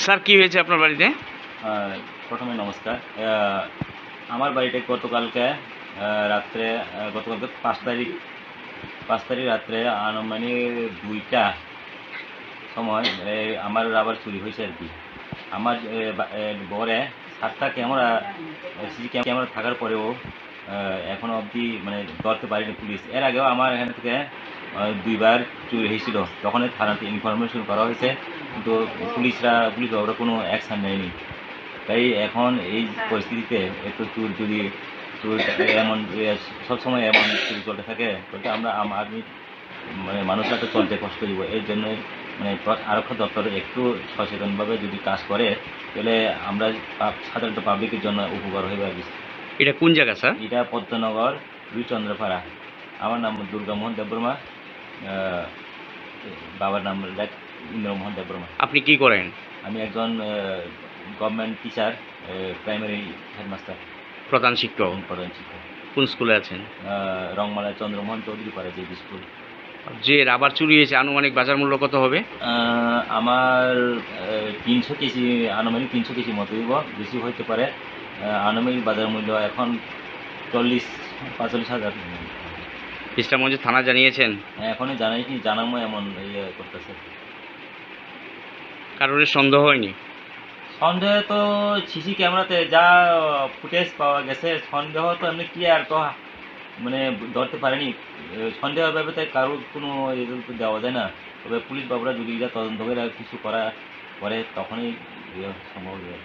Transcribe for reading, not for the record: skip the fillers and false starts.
Sir কি হয়েছে আপনার বাড়িতে? প্রথমে নমস্কার। আমার বাড়িতে গতকালকে রাত্রে গতকালকে 5 তারিখ রাত্রে আনুমানিক 2টা সময় আমার রাবার চুরি হয়েছে আর কি। আমার ঘরে 7টা ক্যামেরা, সিসি ক্যামেরা থাকার পরেও এখনও অবধি মানে ধরতে পারিনি পুলিশ। এর আগেও আমার এখান থেকে 2বার চুরি হয়েছিল, তখন থানাতে ইনফরমেশন করা হয়েছে, কিন্তু পুলিশ বাবুরা কোনো অ্যাকশান নেয়নি। তাই এখন এই পরিস্থিতিতে একটু চুর এমন সবসময় এমন চুরি চলতে থাকে, বলতে আমি মানে মানুষরা তো চলতে কষ্ট দিব। এর জন্য মানে আরক্ষা দপ্তর একটু সচেতনভাবে যদি কাজ করে, তাহলে আমরা সাধারণত পাবলিকের জন্য উপকার হয়ে যাবে। এটা কোন জায়গা স্যার? এটা পদ্মনগর চন্দ্রপাড়া। আমার নাম দুর্গা মোহন দেববর্মা, বাবার নাম ইন্দ্রমোহন দেববর্মা। আপনি কি করেন? আমি একজন গভর্নমেন্ট টিচার, প্রাইমারি হেডমাস্টার, প্রধান শিক্ষক। প্রধান শিক্ষক। কোন স্কুলে আছেন? রংমালা চন্দ্রমোহন চৌধুরী পাড়া যে স্কুল। যে রাবার চুরি হয়েছে আনুমানিক বাজার মূল্য কত হবে? আমার 300 কেজি, আনুমানিক 300 কেজি মতো দিব, বেশি হইতে পারে। আনুমানিক বাজার মূল্য এখন 40-45 হাজার। বিশ্রামগঞ্জ থানা জানিয়েছেন? এখনই জানাইনি, জানামো এমন ইয়ে করতেছে। কারোর সন্দেহ হয়নি? সন্দেহ তো সিসি ক্যামেরাতে যা ফুটেজ পাওয়া গেছে, সন্দেহ তো এমনি কি আর তো মানে ধরতে পারেনি। সন্দেহ ব্যাপারে কারোর কোনো রেজাল্ট তো দেওয়া যায় না। তবে পুলিশ বাবুরা যদি তদন্ত করে কিছু করে তখনই সম্ভব হবে।